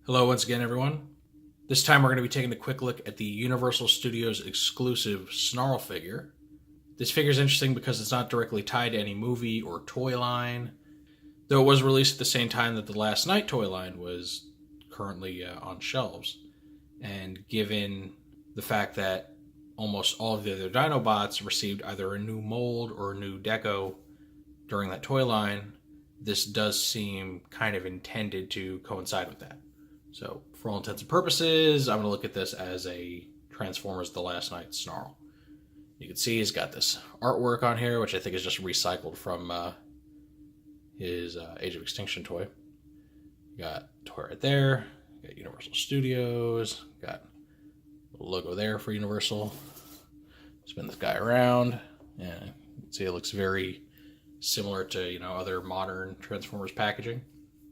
Hello once again, everyone. This time we're going to be taking a quick look at the Universal Studios exclusive Snarl figure. This figure is interesting because it's not directly tied to any movie or toy line, though it was released at the same time that the Last Night toy line was currently on shelves. And given the fact that almost all of the other Dinobots received either a new mold or a new deco during that toy line, this does seem kind of intended to coincide with that. So, for all intents and purposes, I'm going to look at this as a Transformers The Last Night Snarl. You can see he's got this artwork on here, which I think is just recycled from his Age of Extinction toy. You got toy right there. You got Universal Studios. Got a logo there for Universal. Spin this guy around. Yeah, you can see it looks very similar to, other modern Transformers packaging.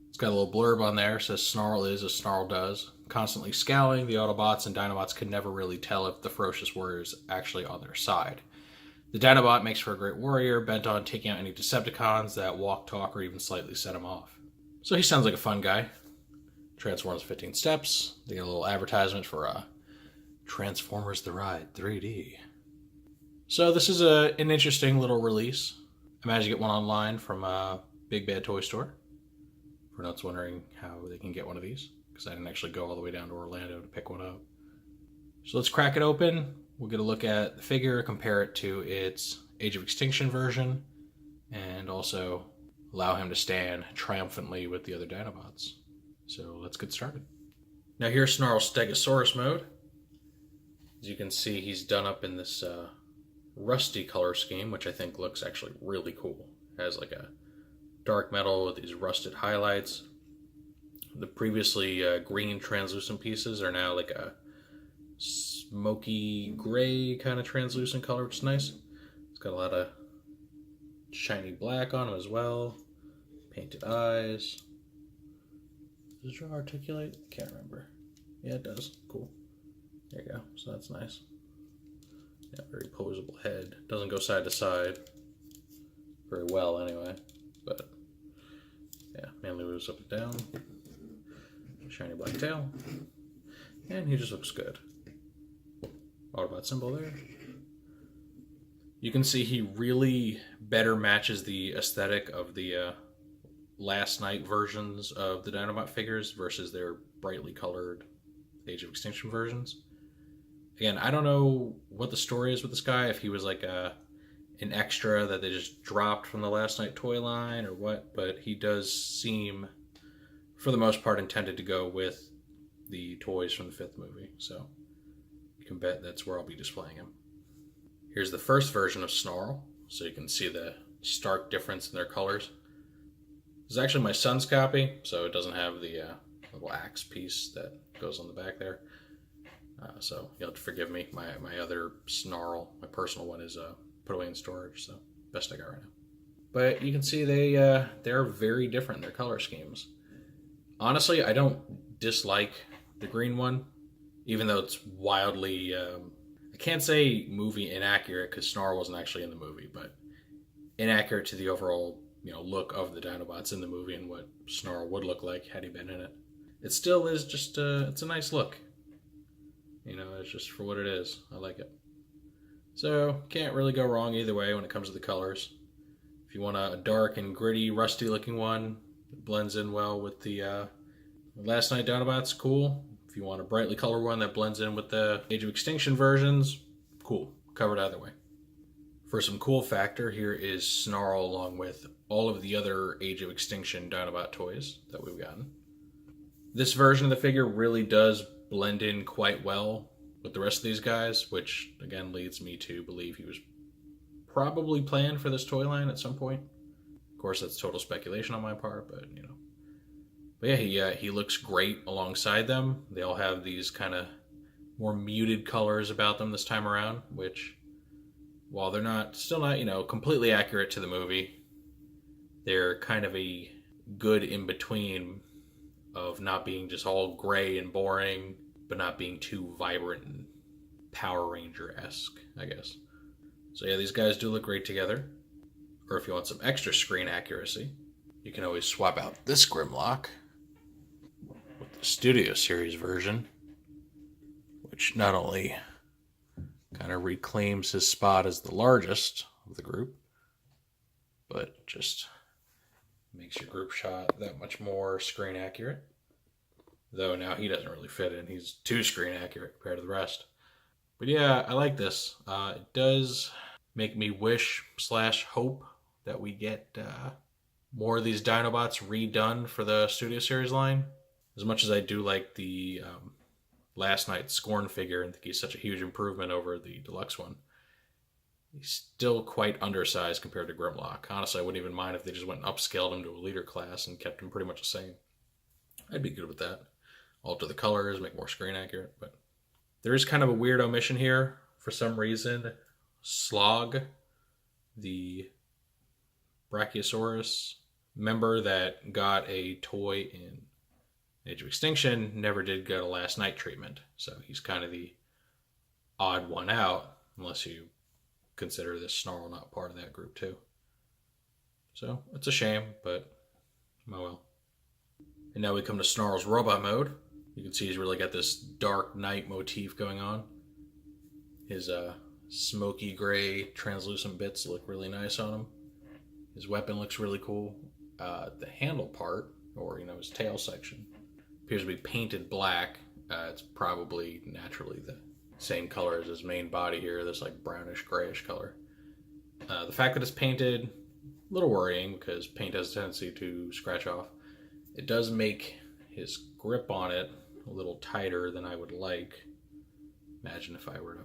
It's got a little blurb on there. It says Snarl is as Snarl does. Constantly scowling, the Autobots and Dinobots can never really tell if the ferocious warrior is actually on their side. The Dinobot makes for a great warrior, bent on taking out any Decepticons that walk, talk, or even slightly set him off. So he sounds like a fun guy. Transformers 15 Steps. They get a little advertisement for Transformers The Ride 3D. So this is an interesting little release. I managed to get one online from Big Bad Toy Store. For those wondering how they can get one of these, because I didn't actually go all the way down to Orlando to pick one up. So let's crack it open. We'll get a look at the figure, compare it to its Age of Extinction version, and also allow him to stand triumphantly with the other Dinobots. So let's get started. Now here's Snarl's Stegosaurus Mode. As you can see, he's done up in this rusty color scheme, which I think looks actually really cool. It has like a dark metal with these rusted highlights. The previously green translucent pieces are now like a smoky gray kind of translucent color, which is nice. It's got a lot of shiny black on them as well. Painted eyes. Does it articulate? Can't remember. Yeah, it does. Cool. There you go. So that's nice. Yeah, very posable head. Doesn't go side to side very well anyway. But yeah, mainly moves up and down. Shiny black tail. And he just looks good. Autobot symbol there. You can see he really better matches the aesthetic of the Last Night versions of the Dinobot figures versus their brightly colored Age of Extinction versions. Again, I don't know what the story is with this guy, if he was like an extra that they just dropped from the Last Night toy line or what, but he does seem, for the most part, intended to go with the toys from the fifth movie, so you can bet that's where I'll be displaying him. Here's the first version of Snarl, so you can see the stark difference in their colors. This is actually my son's copy, so it doesn't have the little axe piece that goes on the back there. So you'll have to forgive me. My other Snarl, my personal one, is put away in storage, so best I got right now. But you can see they're very different, their color schemes. Honestly, I don't dislike the green one, even though it's wildly, I can't say movie inaccurate because Snarl wasn't actually in the movie, but inaccurate to the overall look of the Dinobots in the movie and what Snarl would look like had he been in it. It still is just, it's a nice look. It's just for what it is. I like it. So, can't really go wrong either way when it comes to the colors. If you want a dark and gritty, rusty looking one, it blends in well with the Last Night Dinobots, cool. If you want a brightly colored one that blends in with the Age of Extinction versions, cool. Covered either way. For some cool factor, here is Snarl along with all of the other Age of Extinction Dinobot toys that we've gotten. This version of the figure really does blend in quite well with the rest of these guys, which again leads me to believe he was probably planned for this toy line at some point. Of course, that's total speculation on my part, but But yeah, he looks great alongside them. They all have these kind of more muted colors about them this time around, which, while they're still not completely accurate to the movie, they're kind of a good in between of not being just all gray and boring, but not being too vibrant and Power Ranger-esque, I guess. So yeah, these guys do look great together. Or if you want some extra screen accuracy, you can always swap out this Grimlock with the Studio Series version, which not only kind of reclaims his spot as the largest of the group, but just makes your group shot that much more screen accurate. Though now he doesn't really fit in. He's too screen accurate compared to the rest. But yeah, I like this. It does make me wish / hope that we get more of these Dinobots redone for the Studio Series line. As much as I do like the last night's Scorn figure and think he's such a huge improvement over the deluxe one, he's still quite undersized compared to Grimlock. Honestly, I wouldn't even mind if they just went and upscaled him to a leader class and kept him pretty much the same. I'd be good with that. Alter the colors, make more screen accurate. But there is kind of a weird omission here. For some reason, Slog, the Brachiosaurus member that got a toy in Age of Extinction, never did get a last night treatment. So he's kind of the odd one out, unless you consider this Snarl not part of that group too. So it's a shame, but oh well. And now we come to Snarl's robot mode. You can see he's really got this dark night motif going on. His smoky gray translucent bits look really nice on him. His weapon looks really cool. The handle part, or his tail section, appears to be painted black. It's probably naturally the same color as his main body here, this like brownish grayish color. The fact that it's painted, a little worrying because paint has a tendency to scratch off. It does make his grip on it a little tighter than I would like. Imagine if I were to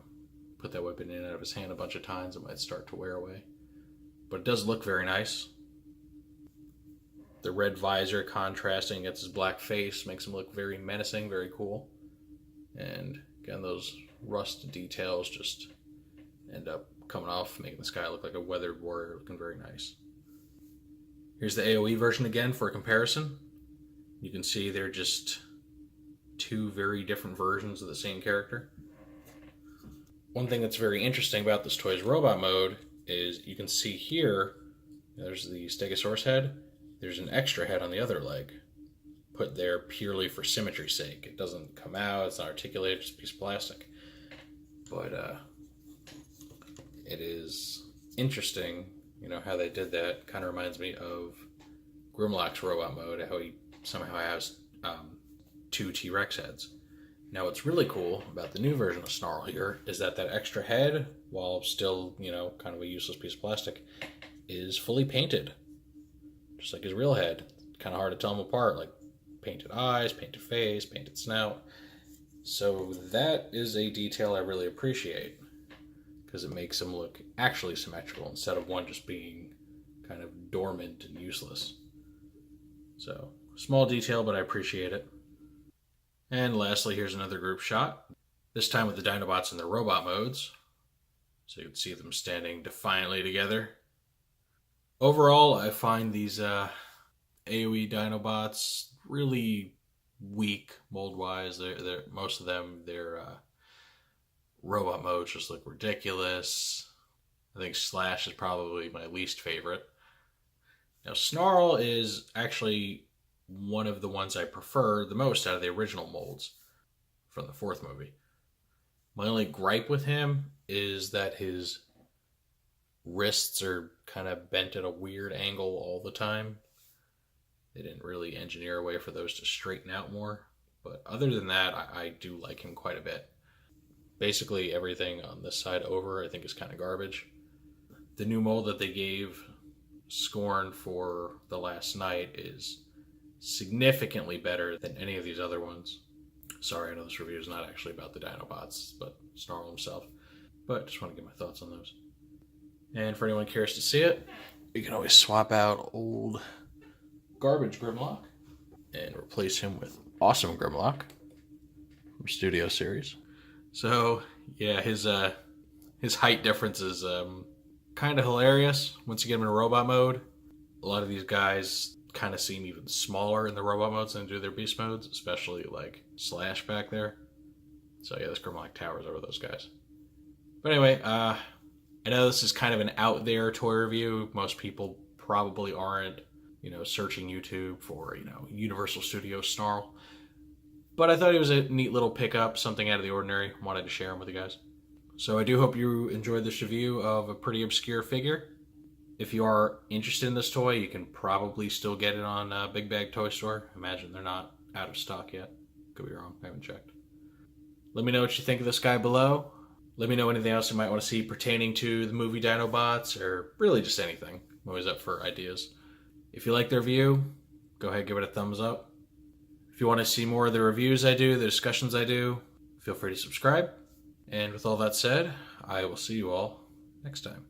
put that weapon in and out of his hand a bunch of times, it might start to wear away. But it does look very nice. The red visor contrasting against his black face makes him look very menacing, very cool. And again, those rust details just end up coming off, making this guy look like a weathered warrior, looking very nice. Here's the AoE version again for a comparison. You can see they're just two very different versions of the same character. One thing that's very interesting about this toy's robot mode is you can see here, there's the Stegosaurus head, there's an extra head on the other leg, put there purely for symmetry's sake. It doesn't come out, it's not articulated, it's just a piece of plastic. But it is interesting, how they did that. Kind of reminds me of Grimlock's robot mode, how he somehow has two T-Rex heads. Now what's really cool about the new version of Snarl here is that extra head, while still, kind of a useless piece of plastic, is fully painted. Just like his real head. Kind of hard to tell them apart, like painted eyes, painted face, painted snout. So that is a detail I really appreciate, because it makes him look actually symmetrical instead of one just being kind of dormant and useless. So, small detail, but I appreciate it. And lastly, here's another group shot. This time with the Dinobots in their robot modes. So you can see them standing defiantly together. Overall, I find these AoE Dinobots really weak mold-wise. They're most of them, their robot modes just look ridiculous. I think Slash is probably my least favorite. Now, Snarl is actually one of the ones I prefer the most out of the original molds from the fourth movie. My only gripe with him is that his wrists are kind of bent at a weird angle all the time. They didn't really engineer a way for those to straighten out more. But other than that, I do like him quite a bit. Basically everything on this side over I think is kind of garbage. The new mold that they gave Scorn for the last night is significantly better than any of these other ones. Sorry, I know this review is not actually about the Dinobots, but Snarl himself. But just want to get my thoughts on those. And for anyone curious to see it, you can always swap out old garbage Grimlock and replace him with awesome Grimlock from Studio Series. So yeah, his height difference is kind of hilarious once you get him in robot mode. A lot of these guys kind of seem even smaller in the robot modes than do their beast modes, especially like Slash back there. So yeah, this Grimlock towers over those guys. But anyway, I know this is kind of an out there toy review. Most people probably aren't, searching YouTube for, Universal Studios Snarl. But I thought he was a neat little pickup, something out of the ordinary. Wanted to share him with you guys. So I do hope you enjoyed this review of a pretty obscure figure. If you are interested in this toy, you can probably still get it on Big Bag Toy Store. Imagine they're not out of stock yet. Could be wrong, I haven't checked. Let me know what you think of this guy below. Let me know anything else you might want to see pertaining to the movie Dinobots, or really just anything. I'm always up for ideas. If you like the review, go ahead and give it a thumbs up. If you want to see more of the reviews I do, the discussions I do, feel free to subscribe. And with all that said, I will see you all next time.